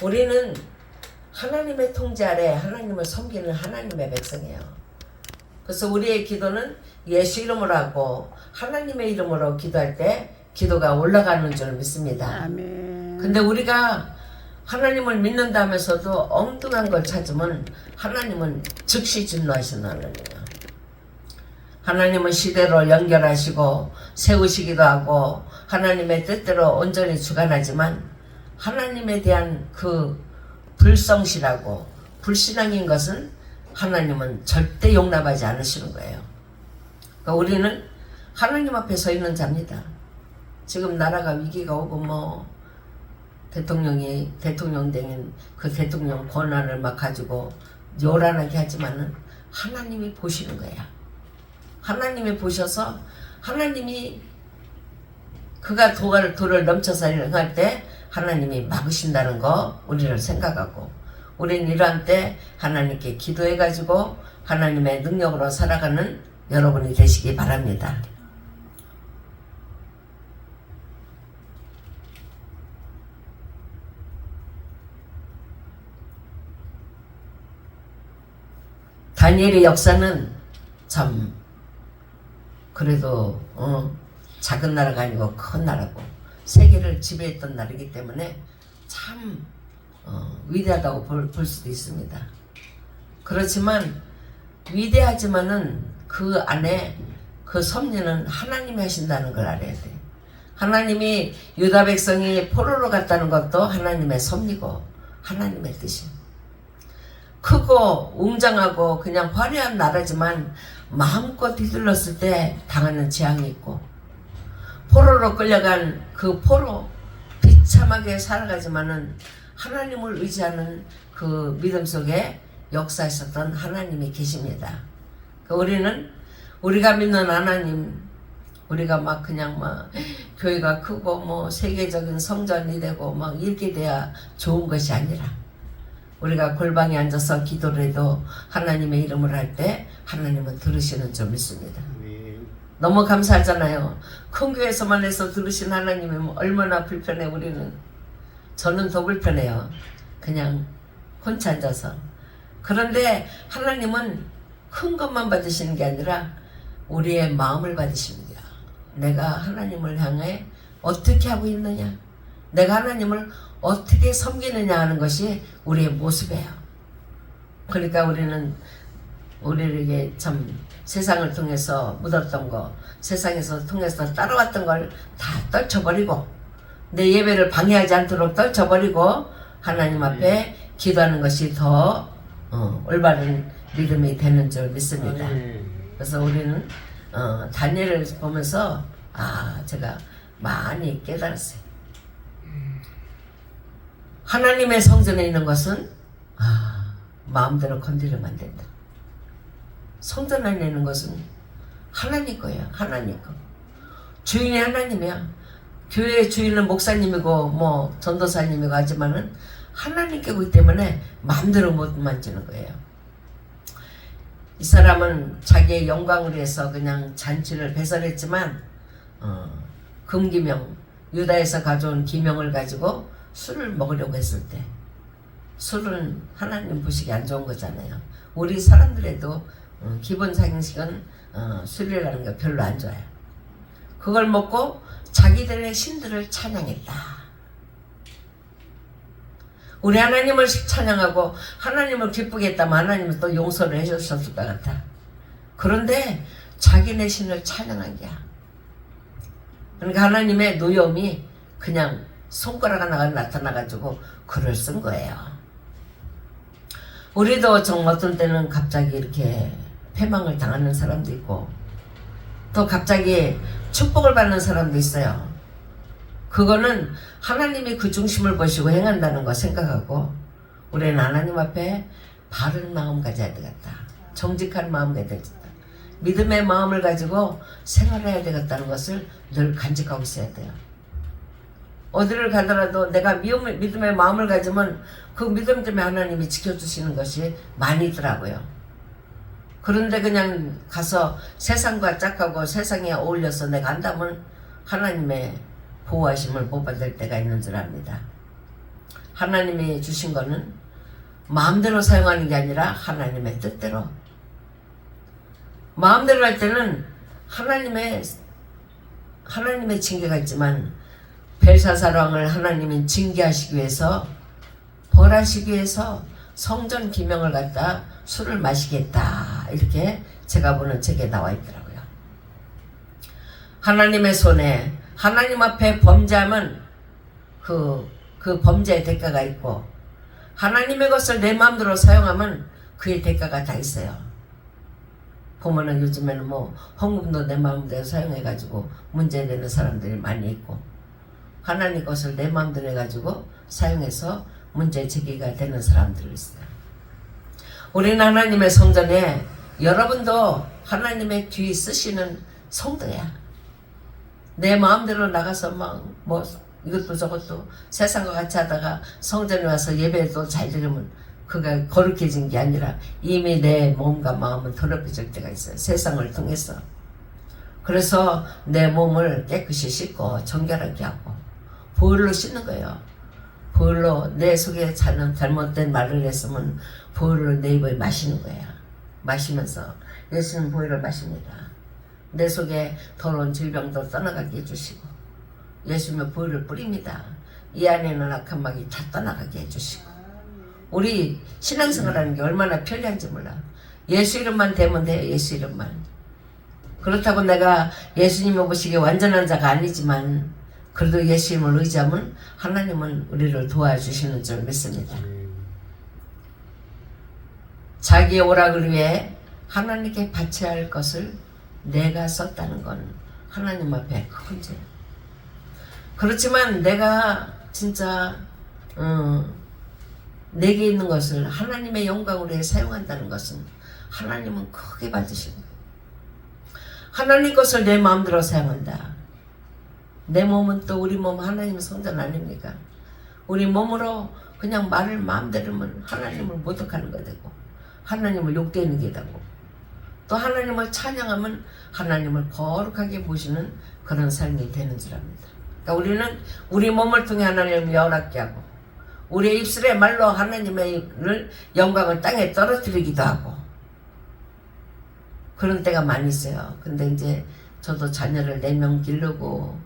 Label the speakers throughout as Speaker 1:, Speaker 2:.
Speaker 1: 우리는 하나님의 통제 아래 하나님을 섬기는 하나님의 백성이에요. 그래서 우리의 기도는 예수 이름으로 하고 하나님의 이름으로 기도할 때 기도가 올라가는 줄 믿습니다.
Speaker 2: 아멘.
Speaker 1: 근데 우리가 하나님을 믿는다면서도 엉뚱한 걸 찾으면 하나님은 즉시 진노하시는 하나님이에요. 하나님은 시대로 연결하시고 세우시기도 하고 하나님의 뜻대로 온전히 주관하지만 하나님에 대한 그 불성실하고 불신앙인 것은 하나님은 절대 용납하지 않으시는 거예요. 그러니까 우리는 하나님 앞에 서 있는 자입니다. 지금 나라가 위기가 오고 뭐 대통령이 대통령 된 그 대통령 권한을 막 가지고 요란하게 하지만은 하나님이 보시는 거야. 하나님이 보셔서 하나님이 그가 돌을 넘쳐서 행할 때 하나님이 막으신다는 거 우리를 생각하고 우리는 이러한 때 하나님께 기도해가지고 하나님의 능력으로 살아가는 여러분이 되시기 바랍니다. 다니엘의 역사는 참 그래도 작은 나라가 아니고 큰 나라고 세계를 지배했던 나라이기 때문에 참 위대하다고 볼 수도 있습니다. 그렇지만 위대하지만은 그 안에 그 섭리는 하나님이 하신다는 걸 알아야 돼. 하나님이 유다 백성이 포로로 갔다는 것도 하나님의 섭리고 하나님의 뜻이. 크고 웅장하고 그냥 화려한 나라지만 마음껏 뒤둘렀을 때 당하는 재앙이 있고 포로로 끌려간 그 포로 비참하게 살아가지만은 하나님을 의지하는 그 믿음 속에 역사하셨던 하나님이 계십니다. 우리는 우리가 믿는 하나님, 우리가 막 그냥 막 교회가 크고 뭐 세계적인 성전이 되고 막 이렇게 돼야 좋은 것이 아니라 우리가 골방에 앉아서 기도를 해도 하나님의 이름을 할 때 하나님은 들으시는 줄 믿습니다. 너무 감사하잖아요. 큰 교회에서만 해서 들으신 하나님이 얼마나 불편해. 우리는 저는 더 불편해요. 그냥 혼자 앉아서. 그런데 하나님은 큰 것만 받으시는 게 아니라 우리의 마음을 받으십니다. 내가 하나님을 향해 어떻게 하고 있느냐, 내가 하나님을 어떻게 섬기느냐 하는 것이 우리의 모습이에요. 그러니까 우리는 우리에게 참 세상을 통해서 묻었던 거, 세상에서 통해서 따라왔던 걸 다 떨쳐버리고 내 예배를 방해하지 않도록 떨쳐버리고 하나님 앞에 기도하는 것이 더 올바른 믿음이 되는 줄 믿습니다. 그래서 우리는 다니엘을 보면서 제가 많이 깨달았어요. 하나님의 성전에 있는 것은 마음대로 건드리면 안 된다. 성전 안에 있는 것은 하나님 거예요. 하나님 거. 주인이 하나님이야. 교회의 주인은 목사님이고 뭐 전도사님이고 하지만은 하나님께 오기 때문에 마음대로 못 만지는 거예요. 이 사람은 자기의 영광을 위해서 그냥 잔치를 배설했지만 금기명, 유다에서 가져온 기명을 가지고 술을 먹으려고 했을 때 술은 하나님 보시기 안 좋은 거잖아요. 우리 사람들에도 기본 상식은 술이라는 게 별로 안 좋아요. 그걸 먹고 자기들의 신들을 찬양했다. 우리 하나님을 찬양하고 하나님을 기쁘게 했다면 하나님은 또 용서를 해주셨을 것 같아. 그런데 자기네 신을 찬양한 게야. 그러니까 하나님의 노여움이 그냥 손가락 하나가 나타나가지고 글을 쓴 거예요. 우리도 정말 어떤 때는 갑자기 이렇게 패망을 당하는 사람도 있고 또 갑자기 축복을 받는 사람도 있어요. 그거는 하나님이 그 중심을 보시고 행한다는 거 생각하고 우리는 하나님 앞에 바른 마음 가져야 되겠다. 정직한 마음 가져야 되겠다. 믿음의 마음을 가지고 생활해야 되겠다는 것을 늘 간직하고 있어야 돼요. 어디를 가더라도 내가 믿음의 마음을 가지면 그 믿음 때문에 하나님이 지켜주시는 것이 많이 있더라고요. 그런데 그냥 가서 세상과 짝하고 세상에 어울려서 내가 한다면 하나님의 보호하심을 못 받을 때가 있는 줄 압니다. 하나님이 주신 거는 마음대로 사용하는 게 아니라 하나님의 뜻대로. 마음대로 할 때는 하나님의 징계가 있지만 벨사살 왕을 하나님은 징계하시기 위해서, 벌하시기 위해서 성전 기명을 갖다 술을 마시겠다, 이렇게 제가 보는 책에 나와 있더라고요. 하나님의 손에, 하나님 앞에 범죄하면 그 범죄의 대가가 있고, 하나님의 것을 내 마음대로 사용하면 그의 대가가 다 있어요. 보면은 요즘에는 뭐 헌금도 내 마음대로 사용해가지고 문제되는 사람들이 많이 있고, 하나님 것을 내 마음대로 해가지고 사용해서 문제 제기가 되는 사람들이 있어요. 우리는 하나님의 성전에, 여러분도 하나님의 귀 쓰시는 성도야. 내 마음대로 나가서 막 뭐 이것도 저것도 세상과 같이 하다가 성전에 와서 예배도 잘 드리면 그가 거룩해진 게 아니라 이미 내 몸과 마음은 더럽혀질 때가 있어요. 세상을 통해서. 그래서 내 몸을 깨끗이 씻고 정결하게 하고 보혈로 씻는 거예요. 보혈로, 내 속에 잘못된 말을 했으면 보혈로 내 입에 마시는 거예요. 마시면서 예수는 보혈을 마십니다. 내 속에 더러운 질병도 떠나가게 해주시고, 예수님의 보혈을 뿌립니다. 이 안에는 악한 마귀 다 떠나가게 해주시고, 우리 신앙생활하는 게 얼마나 편리한지 몰라. 예수 이름만 대면 돼요. 예수 이름만. 그렇다고 내가 예수님을 보시기에 완전한 자가 아니지만 그래도 예수 이름을 의지하면 하나님은 우리를 도와주시는 줄 믿습니다. 자기의 오락을 위해 하나님께 바쳐야 할 것을 내가 썼다는 건 하나님 앞에 큰 죄예요. 그렇지만 내가 진짜 내게 있는 것을 하나님의 영광으로 해 사용한다는 것은 하나님은 크게 받으시는 거예요. 하나님 것을 내 마음대로 사용한다. 내 몸은 또 우리 몸 하나님의 성전 아닙니까? 우리 몸으로 그냥 말을 마음대로 하면 하나님을 모독하는 거 되고, 하나님을 욕되는 게 되고, 또 하나님을 찬양하면 하나님을 거룩하게 보시는 그런 삶이 되는 줄 압니다. 그러니까 우리는 우리 몸을 통해 하나님을 영원하게 하고, 우리의 입술의 말로 하나님의 영광을 땅에 떨어뜨리기도 하고, 그런 때가 많이 있어요. 근데 이제 저도 자녀를 4명 기르고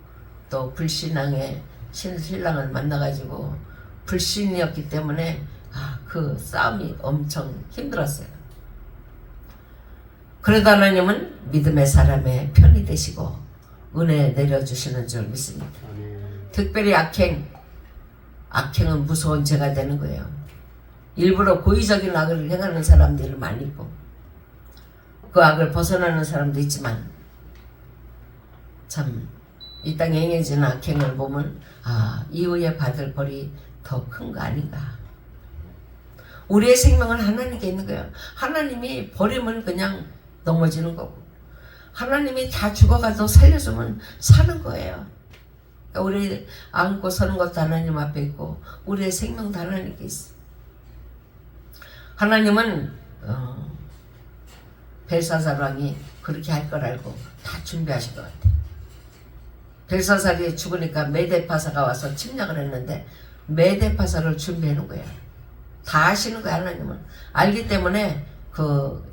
Speaker 1: 또 불신앙의 신랑을 만나가지고 불신이었기 때문에 그 싸움이 엄청 힘들었어요. 그래도 하나님은 믿음의 사람의 편이 되시고 은혜 내려주시는 줄 믿습니다. 특별히 악행은 무서운 죄가 되는 거예요. 일부러 고의적인 악을 행하는 사람들이 많이 있고, 그 악을 벗어나는 사람도 있지만, 참 이 땅에 행해지는 악행을 보면 이후에 받을 벌이 더 큰 거 아닌가. 우리의 생명은 하나님께 있는 거예요. 하나님이 버리면 그냥 넘어지는 거고, 하나님이 다 죽어가도 살려주면 사는 거예요. 그러니까 우리 안고 서는 것도 하나님 앞에 있고 우리의 생명도 하나님께 있어. 하나님은 벨사살 왕이 그렇게 할 걸 알고 다 준비하신 것 같아요. 벨사살이 죽으니까 메데파사가 와서 침략을 했는데 메데파사를 준비해 놓은 거예요. 다 아시는 거야. 하나님은 알기 때문에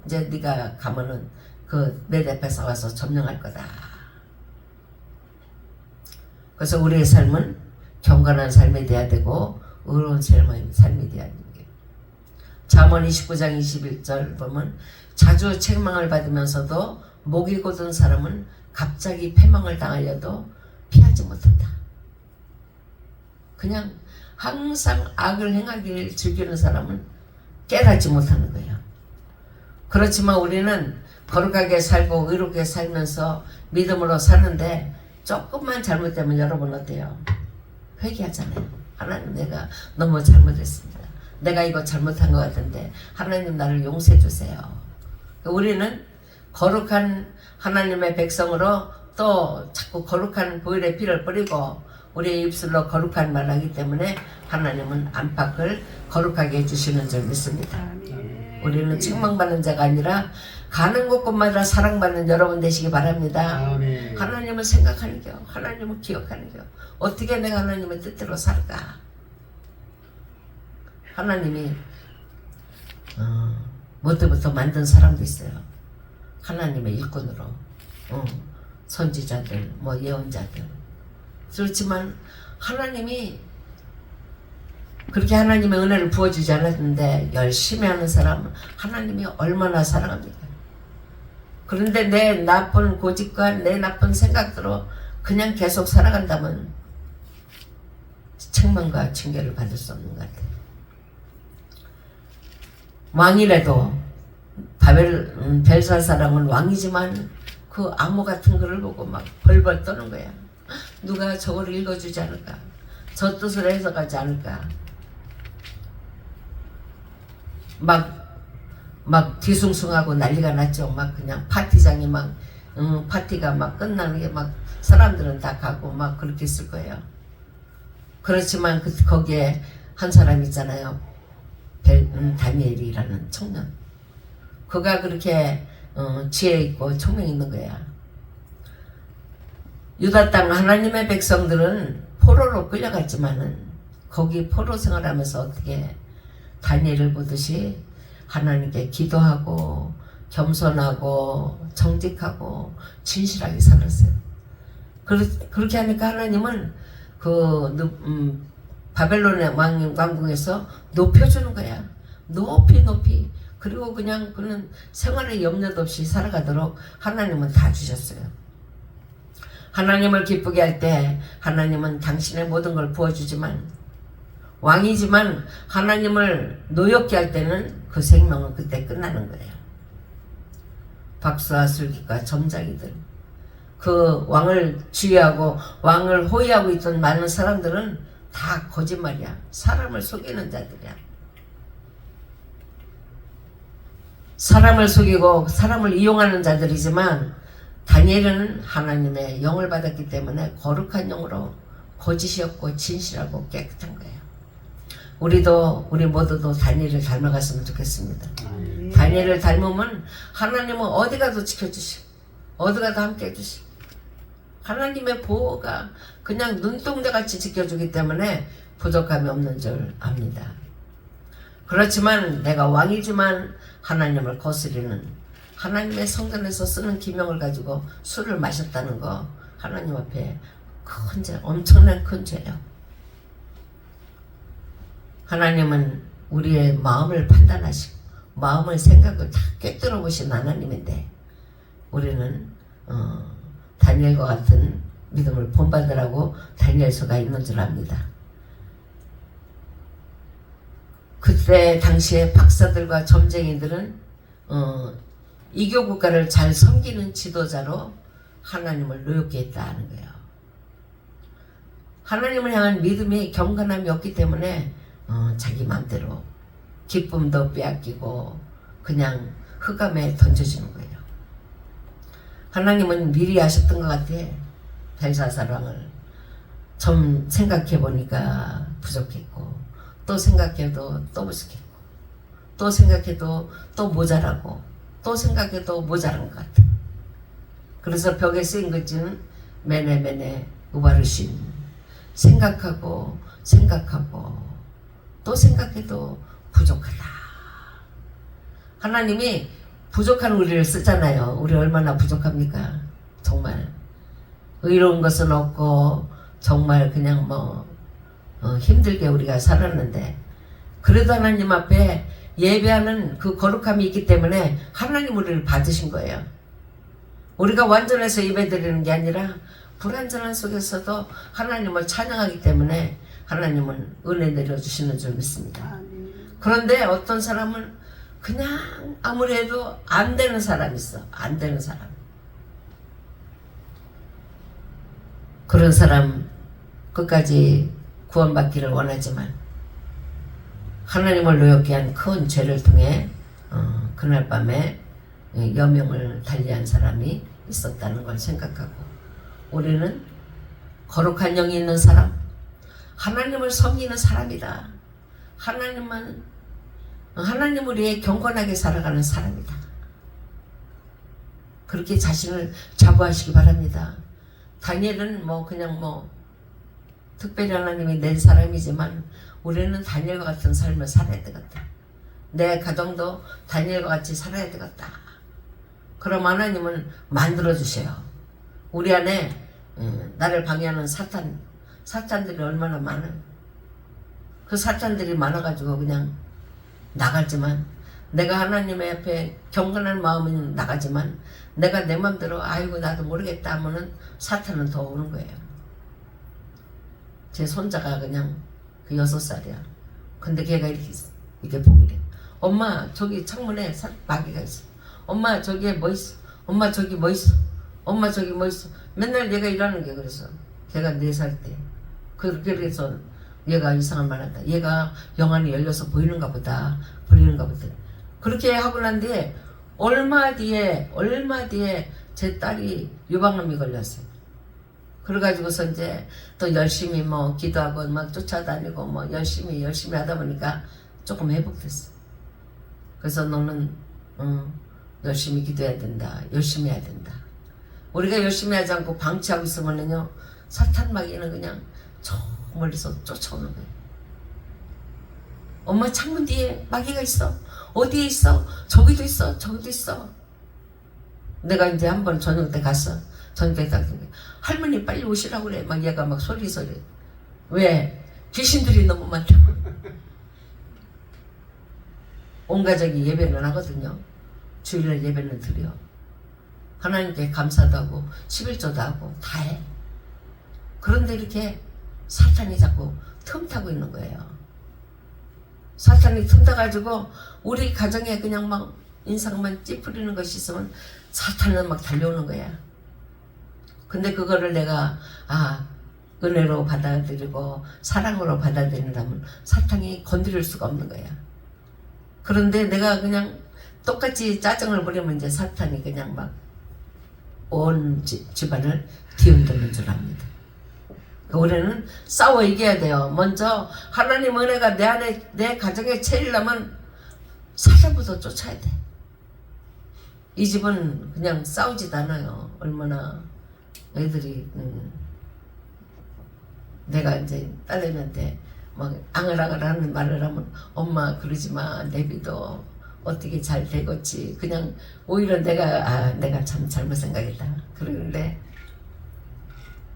Speaker 1: 이제 네가 가면은 메데파사 와서 점령할 거다. 그래서 우리의 삶은 경건한 삶이 돼야 되고 의로운 삶이 돼야 되는 거예요. 잠언 29장 21절 보면, 자주 책망을 받으면서도 목이 곧은 사람은 갑자기 패망을 당하려도 피하지 못한다. 그냥 항상 악을 행하기를 즐기는 사람은 깨닫지 못하는 거예요. 그렇지만 우리는 거룩하게 살고 의롭게 살면서 믿음으로 사는데 조금만 잘못되면 여러분 어때요? 회개하잖아요. 하나님, 내가 너무 잘못했습니다. 내가 이거 잘못한 것 같은데 하나님 나를 용서해 주세요. 우리는 거룩한 하나님의 백성으로 또 자꾸 거룩한 보혈의 피를 뿌리고 우리의 입술로 거룩한 말을 하기 때문에 하나님은 안팎을 거룩하게 해주시는 줄 믿습니다. 우리는 책망받는 자가 아니라 가는 곳곳마다 사랑받는 여러분 되시기 바랍니다.
Speaker 2: 아멘.
Speaker 1: 하나님을 생각하는 겨, 하나님을 기억하는 겨. 어떻게 내가 하나님의 뜻대로 살까? 하나님이 뭐때부터 만든 사람도 있어요. 하나님의 일꾼으로. 선지자들, 뭐 예언자들. 그렇지만 하나님이 그렇게 하나님의 은혜를 부어주지 않았는데 열심히 하는 사람은 하나님이 얼마나 사랑합니까? 그런데 내 나쁜 고집과 내 나쁜 생각대로 그냥 계속 살아간다면 책망과 징계를 받을 수 없는 것 같아요. 왕이라도 벨사사랑은 왕이지만 그 암호 같은 글을 보고 막 벌벌 떠는 거야. 누가 저거를 읽어주지 않을까? 저 뜻을 해석하지 않을까? 막 뒤숭숭하고 난리가 났죠. 막 그냥 파티장이 파티가 막 끝나는 게 막 사람들은 다 가고 막 그렇게 했을 거예요. 그렇지만 거기에 한 사람 있잖아요. 다니엘이라는 청년. 그가 그렇게 지혜 있고 총명 있는 거야. 유다 땅 하나님의 백성들은 포로로 끌려갔지만은 거기 포로 생활하면서 어떻게 다니엘을 보듯이 하나님께 기도하고 겸손하고 정직하고 진실하게 살았어요. 그렇게 하니까 하나님은 바벨론의 왕궁에서 높여주는 거야. 높이. 그리고 그냥 그는 생활에 염려도 없이 살아가도록 하나님은 다 주셨어요. 하나님을 기쁘게 할 때 하나님은 당신의 모든 걸 부어주지만 왕이지만 하나님을 노엽게 할 때는 그 생명은 그때 끝나는 거예요. 박수와 술기과 점장이들, 그 왕을 지휘하고 왕을 호위하고 있던 많은 사람들은 다 거짓말이야. 사람을 속이는 자들이야. 사람을 속이고 사람을 이용하는 자들이지만 다니엘은 하나님의 영을 받았기 때문에 거룩한 영으로 거짓이 없고 진실하고 깨끗한 거예요. 우리 모두도 다니엘을 닮아갔으면 좋겠습니다. 다니엘을 닮으면 하나님은 어디 가도 지켜주시고 어디 가도 함께 해주시고 하나님의 보호가 그냥 눈동자같이 지켜주기 때문에 부족함이 없는 줄 압니다. 그렇지만 내가 왕이지만 하나님을 거스리는 하나님의 성전에서 쓰는 기명을 가지고 술을 마셨다는 거 하나님 앞에 큰 죄, 엄청난 큰 죄예요. 하나님은 우리의 마음을 판단하시고 마음을 생각을 다 꿰뚫어 보신 하나님인데 우리는 다니엘과 같은 믿음을 본받으라고 다니엘서가 있는 줄 압니다. 그때 당시에 박사들과 점쟁이들은 이교 국가를 잘 섬기는 지도자로 하나님을 노엽게 했다는 거예요. 하나님을 향한 믿음이 경건함이 없기 때문에 자기 마음대로 기쁨도 빼앗기고 그냥 흑암에 던져지는 거예요. 하나님은 미리 아셨던 것 같아. 벨사사랑을 좀 생각해 보니까 부족했고 또 생각해도 또 부족했고 또 생각해도 또 모자라고 또 생각해도 모자란 것 같아. 그래서 벽에 쓰인 글씨는 메네메네 우바르신 생각하고 또 생각해도 부족하다. 하나님이 부족한 우리를 쓰잖아요. 우리 얼마나 부족합니까? 정말 의로운 것은 없고 정말 그냥 힘들게 우리가 살았는데 그래도 하나님 앞에 예배하는 그 거룩함이 있기 때문에 하나님 우리를 받으신 거예요. 우리가 완전해서 예배드리는 게 아니라 불완전한 속에서도 하나님을 찬양하기 때문에 하나님은 은혜 내려주시는 줄 믿습니다. 그런데 어떤 사람은 그냥 아무리 해도 안 되는 사람이 있어. 안 되는 사람. 그런 사람 끝까지 구원받기를 원하지만 하나님을 노엽게 한 큰 죄를 통해 그날 밤에 여명을 달리한 사람이 있었다는 걸 생각하고 우리는 거룩한 영이 있는 사람, 하나님을 섬기는 사람이다. 하나님을 위해 경건하게 살아가는 사람이다. 그렇게 자신을 자부하시기 바랍니다. 다니엘은 그냥 특별히 하나님이 낸 사람이지만 우리는 다니엘과 같은 삶을 살아야 되겠다. 내 가정도 다니엘과 같이 살아야 되겠다. 그럼 하나님은 만들어주세요. 우리 안에 나를 방해하는 사탄들이 얼마나 많아. 그 사탄들이 많아가지고 그냥 나가지만, 내가 하나님의 앞에 경건한 마음은 나가지만 내가 내 맘대로 아이고 나도 모르겠다 하면은 사탄은 더 오는 거예요. 제 손자가 그냥 그 6살이야. 근데 걔가 이렇게 보기래. 엄마 저기 창문에 마귀가 있어. 엄마 저기에 뭐 있어. 엄마 저기 뭐 있어. 엄마 저기 뭐 있어. 맨날 얘가 이러는 게 그래서 걔가 4살 때. 그래서 얘가 이상한 말 한다. 얘가 영안이 열려서 보이는가 보다. 그렇게 하고 난 뒤에 얼마 뒤에 제 딸이 유방암이 걸렸어요. 그래가지고서 이제 또 열심히 뭐 기도하고 막 쫓아다니고 뭐 열심히 하다 보니까 조금 회복됐어. 그래서 너는 열심히 기도해야 된다. 열심히 해야 된다. 우리가 열심히 하지 않고 방치하고 있으면은요, 사탄 마귀는 그냥 저 멀리서 쫓아오는 거예요. 엄마 창문 뒤에 마귀가 있어. 어디에 있어? 저기도 있어. 저기도 있어. 내가 이제 한번 저녁 때 갔어. 저녁 때 딱 할머니 빨리 오시라고 그래. 막 얘가 막 소리. 왜? 귀신들이 너무 많다고. 온 가족이 예배를 하거든요. 주일날 예배는 드려. 하나님께 감사도 하고 11조도 하고 다 해. 그런데 이렇게 사탄이 자꾸 틈타고 있는 거예요. 사탄이 틈타가지고 우리 가정에 그냥 막 인상만 찌푸리는 것이 있으면 사탄은 막 달려오는 거야. 근데 그거를 내가 은혜로 받아들이고 사랑으로 받아들이려면 사탄이 건드릴 수가 없는 거야. 그런데 내가 그냥 똑같이 짜증을 부리면 이제 사탄이 그냥 막 온 집안을 뒤흔드는 줄 압니다. 우리는 싸워 이겨야 돼요. 먼저 하나님 은혜가 내 안에 내 가정에 채이려면 사탄부터 쫓아야 돼. 이 집은 그냥 싸우지도 않아요. 얼마나 애들이 내가 이제 딸내미한테 막 앙을앙을하는 말을 하면 엄마 그러지 마. 내비도 어떻게 잘 되겠지. 그냥 오히려 내가 참 잘못 생각했다. 그러는데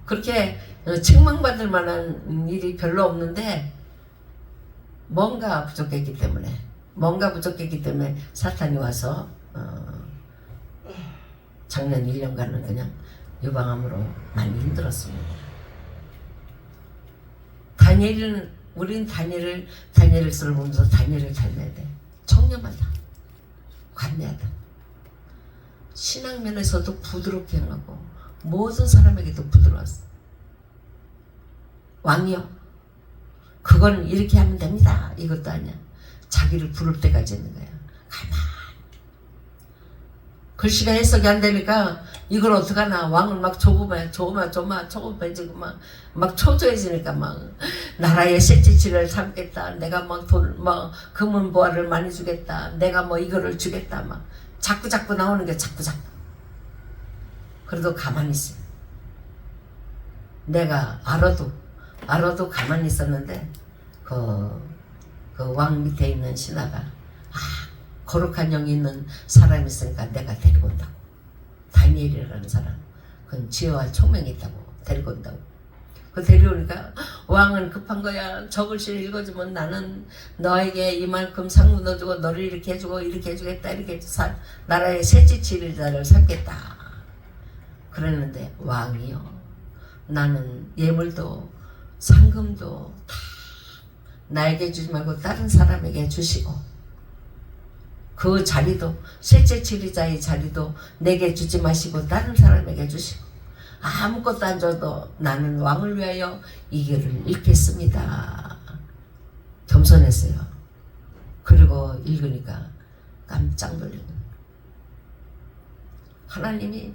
Speaker 1: 그렇게 책망받을 만한 일이 별로 없는데 뭔가 부족했기 때문에 사탄이 와서 작년 1년간은 그냥 유방암으로 많이 힘들었습니다. 우린 다니엘을 보면서 다니엘을 닮아야 돼. 청렴하다. 관대하다. 신앙면에서도 부드럽게 행하고 모든 사람에게도 부드러웠어. 왕이요. 그건 이렇게 하면 됩니다. 이것도 아니야. 자기를 부를 때까지 있는 거야. 가만. 글씨가 해석이 안 되니까 이걸 어떡하나. 왕을 막 조급해지고 막 초조해지니까 막 나라의 셋째치를 삼겠다. 내가 막 금은 보화를 많이 주겠다. 내가 뭐 이거를 주겠다. 막 자꾸 나오는 게 자꾸. 그래도 가만히 있어. 내가 알아도 가만히 있었는데 그 왕 밑에 있는 신하가 거룩한 영이 있는 사람이 있으니까 내가 데리고 온다고. 다니엘이라는 사람. 그건 지혜와 총명이 있다고 데리고 온다고. 그 데려오니까 왕은 급한 거야. 저 글씨를 읽어주면 나는 너에게 이만큼 상무 넣어주고 너를 이렇게 해주고 이렇게 해주겠다. 이렇게 해서 나라의 셋째 지리자를 삼겠다. 그랬는데 왕이요. 나는 예물도 상금도 다 나에게 주지 말고 다른 사람에게 주시고 그 자리도 셋째 지리자의 자리도 내게 주지 마시고 다른 사람에게 주시고 아무것도 안 줘도 나는 왕을 위하여 이 길을 읽겠습니다. 겸손했어요. 그리고 읽으니까 깜짝 놀리고 하나님이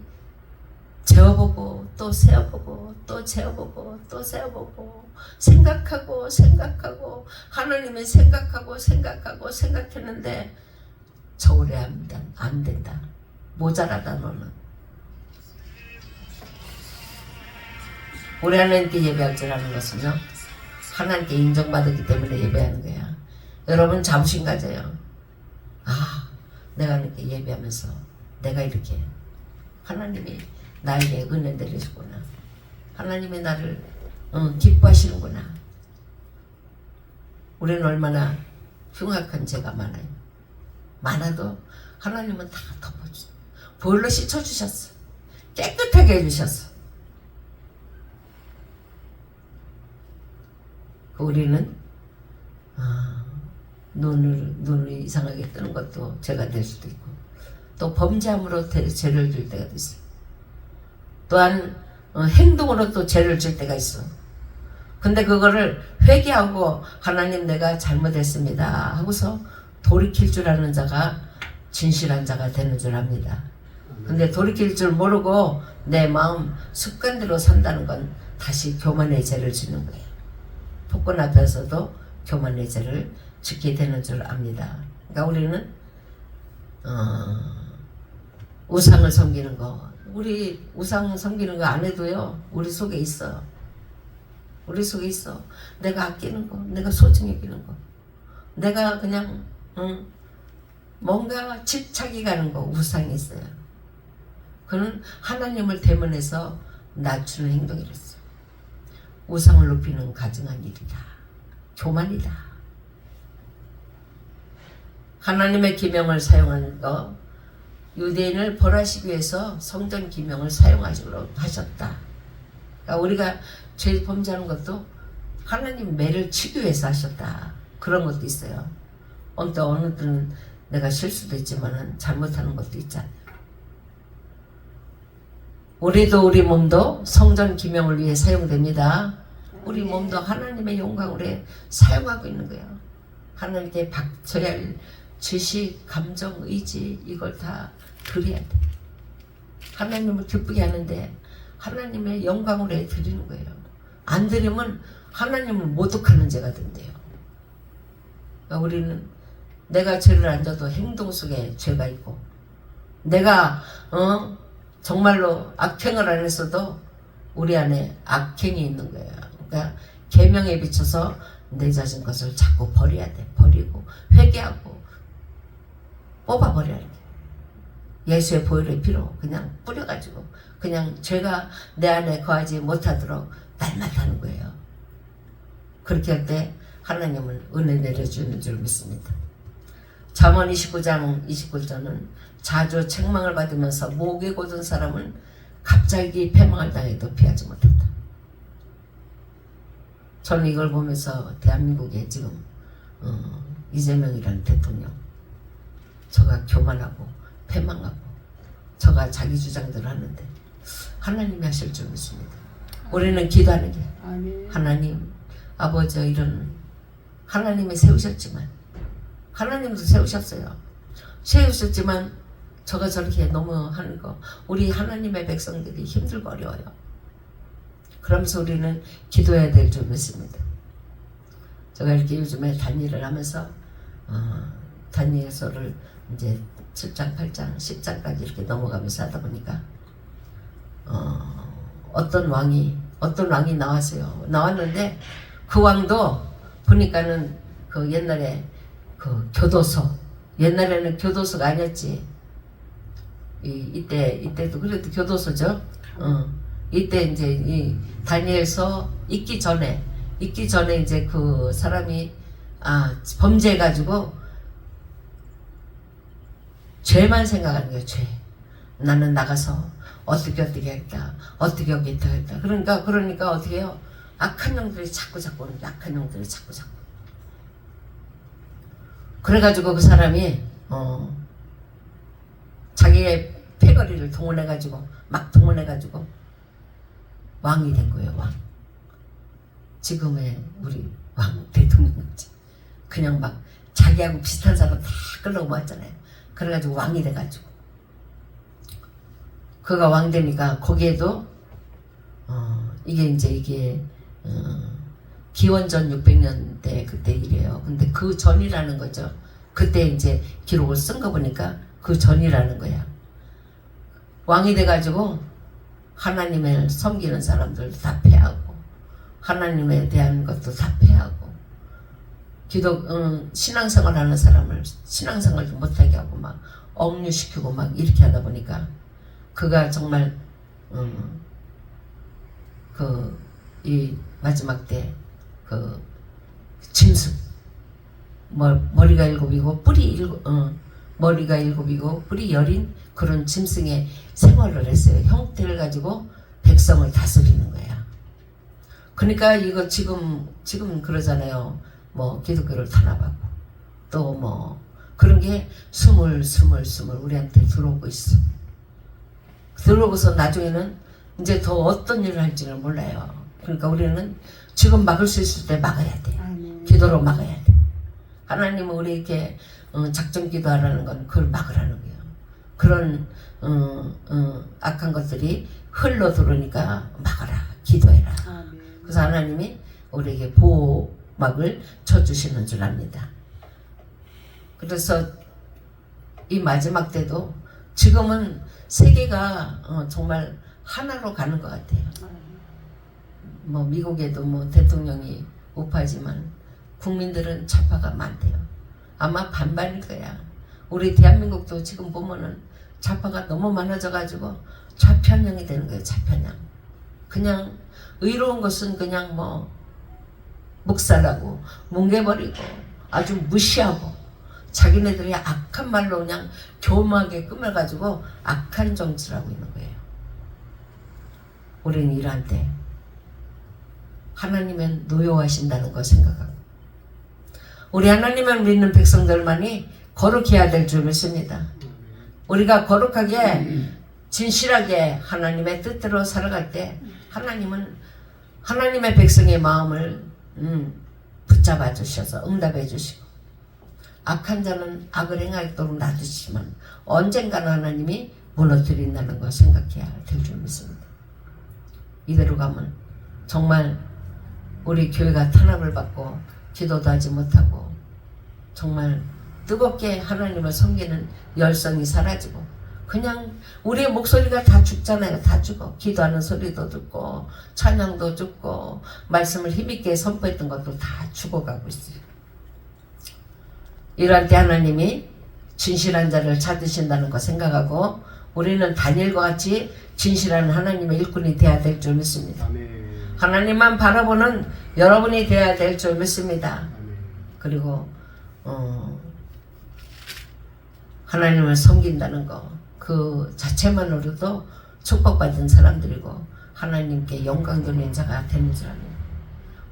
Speaker 1: 재어보고 또 세어보고 또 재어보고 또 세어보고 생각하고 하나님은 생각했는데 저울에 안 된다. 모자라다 너는. 우리 하나님께 예배할 줄 아는 것은요 하나님께 인정받았기 때문에 예배하는 거야. 여러분 자부심 가져요. 아, 내가 하나님께 예배하면서 내가 이렇게 하나님이 나에게 은혜 내려주구나. 하나님이 나를 기뻐하시는구나. 우리는 얼마나 흉악한 죄가 많아요. 많아도 하나님은 다 덮어주세요. 보일러 씻어주셨어. 깨끗하게 해주셨어. 우리는 눈을 이상하게 뜨는 것도 죄가 될 수도 있고, 또 범죄함으로 죄를 질 때가 있어요. 또한 행동으로 또 죄를 질 때가 있어. 근데 그거를 회개하고 하나님 내가 잘못했습니다 하고서 돌이킬 줄 아는 자가 진실한 자가 되는 줄 압니다. 근데 돌이킬 줄 모르고 내 마음 습관대로 산다는 건 다시 교만의 죄를 짓는 거예요. 폭군 앞에서도 교만의 죄를 짓게 되는 줄 압니다. 그러니까 우리는 우상을 섬기는 거, 우리 우상 섬기는 거 안 해도요, 우리 속에 있어. 우리 속에 있어. 내가 아끼는 거, 내가 소중히 여기는 거, 내가 그냥 뭔가 집착이 가는 거, 우상이 있어요. 그는 하나님을 대면해서 낮추는 행동이랬어. 우상을 높이는 가증한 일이다. 교만이다. 하나님의 기명을 사용한 거, 유대인을 벌하시기 위해서 성전 기명을 사용하시도록 하셨다. 그러니까 우리가 죄 범죄하는 것도 하나님 매를 치기 위해서 하셨다. 그런 것도 있어요. 또 어느 때는 내가 실수도 있지만 잘못하는 것도 있잖아요. 우리도 우리 몸도 성전 기명을 위해 사용됩니다. 우리 몸도 하나님의 영광으로 사용하고 있는 거예요. 하나님께 바쳐야 할 지식, 감정, 의지 이걸 다 드려야 돼. 하나님을 기쁘게 하는데 하나님의 영광으로 드리는 거예요. 안 드리면 하나님을 모독하는 죄가 된대요. 그러니까 우리는 내가 죄를 안 져도 행동 속에 죄가 있고, 내가 정말로 악행을 안 했어도 우리 안에 악행이 있는 거예요. 그러니까 계명에 비춰서 내 자신 것을 자꾸 버려야 돼. 버리고 회개하고 뽑아버려야 돼. 예수의 보혈의 피로 그냥 뿌려가지고 그냥 죄가 내 안에 거하지 못하도록 날마다 하는 거예요. 그렇게 할 때 하나님은 은혜 내려주는 줄 믿습니다. 잠언 29장 29절은 자주 책망을 받으면서 목에 곧은 사람은 갑자기 패망을 당해도 피하지 못했다. 저는 이걸 보면서 대한민국에 지금 이재명이라는 대통령, 저가 교만하고 패망하고 저가 자기 주장대로 하는데 하나님이 하실 줄 믿습니다. 우리는 기도하는 게 하나님 아버지, 이런 하나님이 세우셨지만, 하나님도 세우셨어요. 세우셨지만 저가 저렇게 너무 하는 거 우리 하나님의 백성들이 힘들고 어려워요. 그러면서 우리는 기도해야 될 줄 믿습니다. 제가 이렇게 요즘에 단일을 하면서 다니엘서를 이제 7장, 8장, 10장까지 이렇게 넘어가면서 하다 보니까 어떤 왕이 나왔어요. 그 왕도 보니까는 그 옛날에 그 교도소, 옛날에는 교도소가 아니었지. 이때도 그래도 교도소죠. 이때 이제 이 다니엘서 있기 전에 이제 그 사람이 범죄해가지고 죄만 생각하는 거예요. 죄. 나는 나가서 어떻게 했다. 그러니까 어떻게 해요? 악한 영들이 자꾸 오는 게 악한 영들이 자꾸. 그래가지고 그 사람이 자기의 패거리를 막 동원해가지고 왕이 된 거예요. 왕. 지금의 우리 왕 대통령이지. 그냥 막 자기하고 비슷한 사람 다 끌려고 모았잖아요. 그래가지고 왕이 돼가지고 그가 왕 되니까 거기에도 이게 기원전 600년대 그때 일이에요. 근데 그 전이라는 거죠. 그때 이제 기록을 쓴 거 보니까 그 전이라는 거야. 왕이 돼가지고 하나님을 섬기는 사람들 다 패하고 하나님에 대한 것도 다 패하고 신앙생활하는 사람을 신앙생활도 못하게 하고 막 억류시키고 막 이렇게 하다 보니까 그가 정말 이 마지막 때 짐승 머리가 일곱이고 머리가 일곱이고 뿔이 열인 그런 짐승의 생활을 했어요. 형태를 가지고 백성을 다스리는 거야. 그러니까 이거 지금 그러잖아요. 뭐 기독교를 탄압하고 또 뭐 그런 게 스물 우리한테 들어오고 있어. 들어오고서 나중에는 이제 더 어떤 일을 할지는 몰라요. 그러니까 우리는 지금 막을 수 있을 때 막아야 돼. 기도로 막아야 돼. 하나님은 우리에게 작전 기도하라는 건 그걸 막으라는 거예요. 그런 악한 것들이 흘러 들어오니까 막아라, 기도해라. 그래서 하나님이 우리에게 보호막을 쳐주시는 줄 압니다. 그래서 이 마지막 때도 지금은 세계가 정말 하나로 가는 것 같아요. 뭐 미국에도 뭐 대통령이 우파지만 국민들은 좌파가 많대요. 아마 반반일 거야. 우리 대한민국도 지금 보면은 좌파가 너무 많아져가지고 좌편향이 되는 거예요. 좌편향. 그냥 의로운 것은 그냥 뭐 묵살하고 뭉개버리고 아주 무시하고 자기네들이 악한 말로 그냥 교묘하게 꾸며가지고 악한 정치를 하고 있는 거예요. 우리는 이러한 때 하나님은 노여워하신다는 거 생각하고 우리 하나님을 믿는 백성들만이 거룩해야 될 줄 믿습니다. 우리가 거룩하게 진실하게 하나님의 뜻대로 살아갈 때 하나님은 하나님의 백성의 마음을 붙잡아 주셔서 응답해 주시고 악한 자는 악을 행하도록 놔두시지만 언젠가는 하나님이 무너뜨린다는 거 생각해야 될 줄 믿습니다. 이대로 가면 정말 우리 교회가 탄압을 받고 기도도 하지 못하고 정말 뜨겁게 하나님을 섬기는 열성이 사라지고 그냥 우리의 목소리가 다 죽잖아요. 다 죽어. 기도하는 소리도 듣고 찬양도 죽고 말씀을 힘있게 선포했던 것도 다 죽어가고 있어요. 이럴 때 하나님이 진실한 자를 찾으신다는 거 생각하고 우리는 다니엘과 같이 진실한 하나님의 일꾼이 되어야 될 줄 믿습니다.
Speaker 2: 아멘.
Speaker 1: 하나님만 바라보는 여러분이 되어야 될 줄 믿습니다.
Speaker 2: 아멘.
Speaker 1: 그리고 하나님을 섬긴다는 거 그 자체만으로도 축복받은 사람들이고 하나님께 영광 돌리는 자가 되는 줄 압니다.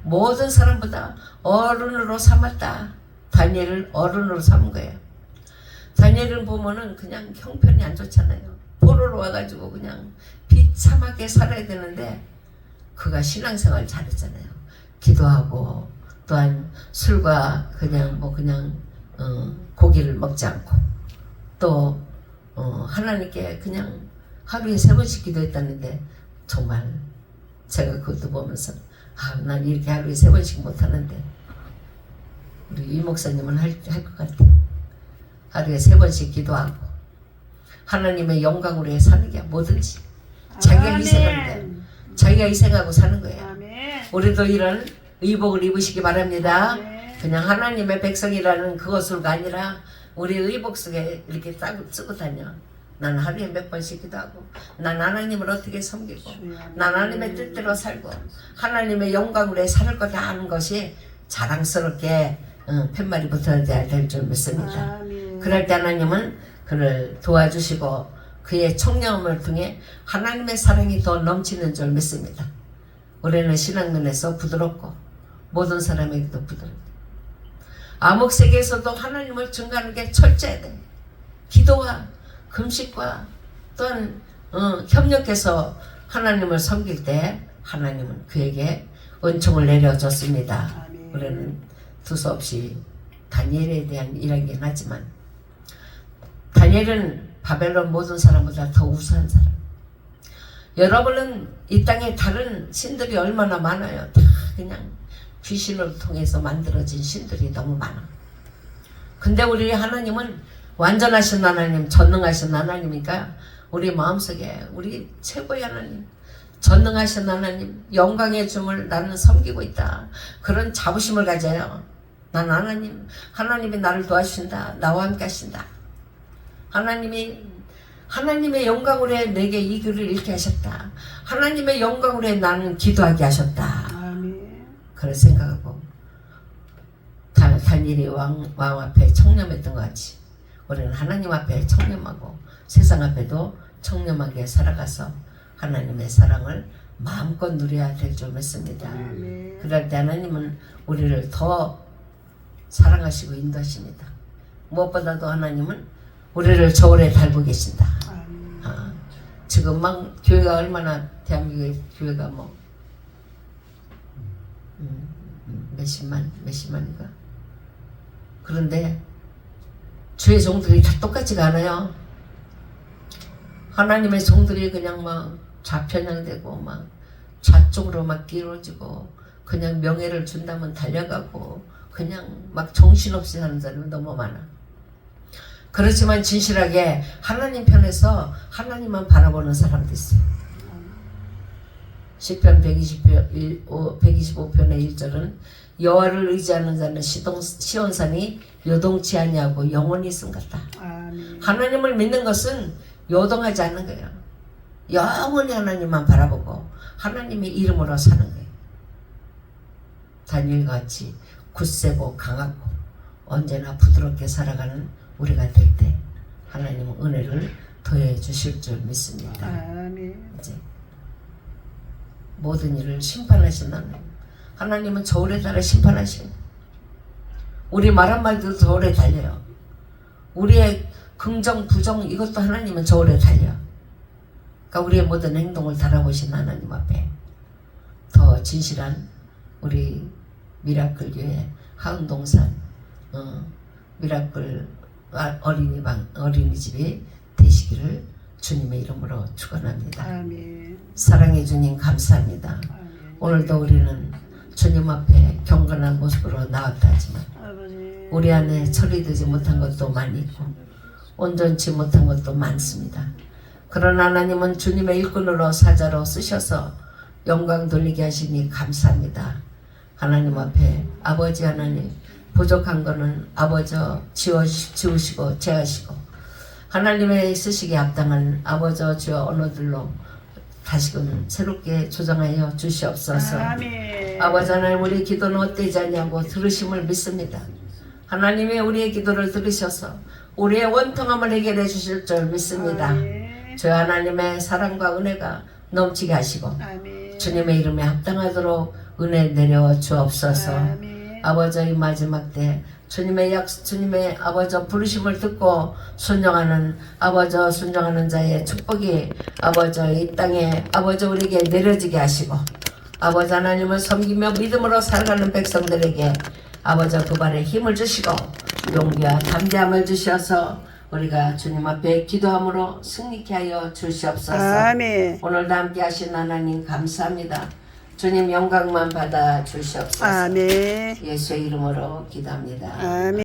Speaker 1: 모든 사람보다 어른으로 삼았다. 다니엘을 어른으로 삼은 거예요. 다니엘을 보면은 그냥 형편이 안 좋잖아요. 포로로 와가지고 그냥 비참하게 살아야 되는데 그가 신앙생활 잘했잖아요. 기도하고 또한 술과 그냥 고기를 먹지 않고 또 하나님께 그냥 하루에 3번씩 기도했다는데 정말 제가 그것도 보면서 난 이렇게 하루에 3번씩 못하는데 우리 이 목사님은 할 것 같아요. 하루에 3번씩 기도하고 하나님의 영광으로 사는 게 뭐든지 자기가 희생하는데 자기가 희생하고 사는 거예요.
Speaker 3: 아멘.
Speaker 1: 우리도 이런 의복을 입으시기 바랍니다.
Speaker 3: 아멘.
Speaker 1: 그냥 하나님의 백성이라는 그것으로가 아니라 우리 의복 속에 이렇게 쓰고 다녀. 난 하루에 몇 번씩 기도하고 난 하나님을 어떻게 섬기고 난 하나님의 뜻대로 살고 하나님의 영광으로 살 거다 하는 것이 자랑스럽게 팻말이 붙어야 될 줄 믿습니다.
Speaker 3: 아멘.
Speaker 1: 그럴 때 하나님은 그를 도와주시고 그의 청렴함을 통해 하나님의 사랑이 더 넘치는 줄 믿습니다. 우리는 신앙면에서 부드럽고 모든 사람에게도 부드럽다. 암흑세계에서도 하나님을 증거하는 게 철저해야 돼. 기도와 금식과 또한 협력해서 하나님을 섬길 때 하나님은 그에게 은총을 내려줬습니다.
Speaker 3: 아멘.
Speaker 1: 우리는 두서없이 다니엘에 대한 이야기긴 하지만 다니엘은 바벨론 모든 사람보다 더 우수한 사람. 여러분은 이 땅에 다른 신들이 얼마나 많아요. 다 그냥 귀신을 통해서 만들어진 신들이 너무 많아. 근데 우리 하나님은 완전하신 하나님, 전능하신 하나님이니까 우리 마음속에 우리 최고의 하나님, 전능하신 하나님, 영광의 줌을 나는 섬기고 있다. 그런 자부심을 가져요. 난 하나님이 나를 도와주신다. 나와 함께 하신다. 하나님의 영광으로 해 내게 이 글을 읽게 하셨다. 하나님의 영광으로 해 나는 기도하게 하셨다.
Speaker 2: 아멘.
Speaker 1: 그런 생각하고 다니엘이 왕 앞에 청렴했던 것 같이 우리는 하나님 앞에 청렴하고 세상 앞에도 청렴하게 살아가서 하나님의 사랑을 마음껏 누려야 될 줄 믿습니다.
Speaker 2: 아멘.
Speaker 1: 그럴 때 하나님은 우리를 더 사랑하시고 인도하십니다. 무엇보다도 하나님은 우리를 저울에 달고 계신다.
Speaker 2: 아멘.
Speaker 1: 지금 막 교회가 얼마나 대한민국의 교회가 뭐 몇십만인가. 그런데 주의 종들이 다 똑같지가 않아요. 하나님의 종들이 그냥 막 좌편향되고 막 좌쪽으로 막 끼어지고 그냥 명예를 준다면 달려가고 그냥 막 정신없이 사는 사람이 너무 많아. 그렇지만 진실하게 하나님 편에서 하나님만 바라보는 사람도 있어요. 시편 125편의 1절은 여호와를 의지하는 자는 시온산이 요동치 아니하고 영원히 있음 같다.
Speaker 2: 아멘.
Speaker 1: 하나님을 믿는 것은 요동하지 않는 거예요. 영원히 하나님만 바라보고 하나님의 이름으로 사는 거예요. 다니엘과 같이 굳세고 강하고 언제나 부드럽게 살아가는 우리가 될 때 하나님은 은혜를 더해 주실 줄 믿습니다.
Speaker 2: 아멘.
Speaker 1: 이제 모든 일을 심판하신 하나님은 저울에 달아 심판하신 우리 말 한마디도 저울에 달려요. 우리의 긍정 부정 이것도 하나님은 저울에 달려. 그러니까 우리의 모든 행동을 달아보신 하나님 앞에 더 진실한 우리 미라클 교회 하은동산 미라클 어린이집이 되시기를 주님의 이름으로 축원합니다.
Speaker 2: 아멘.
Speaker 1: 사랑해 주님 감사합니다.
Speaker 2: 아멘.
Speaker 1: 오늘도 우리는 주님 앞에 경건한 모습으로 나왔다 하지만
Speaker 2: 아버지.
Speaker 1: 우리 안에 처리되지 못한 것도 많이 있고 온전치 못한 것도 많습니다. 그러나 하나님은 주님의 일꾼으로 사자로 쓰셔서 영광 돌리게 하시니 감사합니다. 하나님 앞에 아버지 하나님 부족한 거는 아버지 지우시고 제하시고 하나님의 쓰시기에 합당한 아버지 주여 언어들로 다시금 새롭게 조정하여 주시옵소서.
Speaker 2: 아멘.
Speaker 1: 아버지 하나님 우리 기도는 헛되지 않냐고 들으심을 믿습니다. 하나님의 우리의 기도를 들으셔서 우리의 원통함을 해결해 주실 줄 믿습니다.
Speaker 2: 아멘.
Speaker 1: 주 하나님의 사랑과 은혜가 넘치게 하시고
Speaker 2: 아멘.
Speaker 1: 주님의 이름에 합당하도록 은혜 내려 주옵소서.
Speaker 2: 아멘.
Speaker 1: 아버지 이 마지막 때 주님의 아버지 부르심을 듣고 순종하는 자의 축복이 아버지 이 땅에 아버지 우리에게 내려지게 하시고 아버지 하나님을 섬기며 믿음으로 살아가는 백성들에게 아버지 그 발에 힘을 주시고 용기와 담대함을 주셔서 우리가 주님 앞에 기도함으로 승리케 하여 주시옵소서.
Speaker 2: 아멘.
Speaker 1: 오늘도 함께 하신 하나님 감사합니다. 주님 영광만 받아 주시옵소서.
Speaker 2: 아멘.
Speaker 1: 예수의 이름으로 기도합니다.
Speaker 2: 아멘.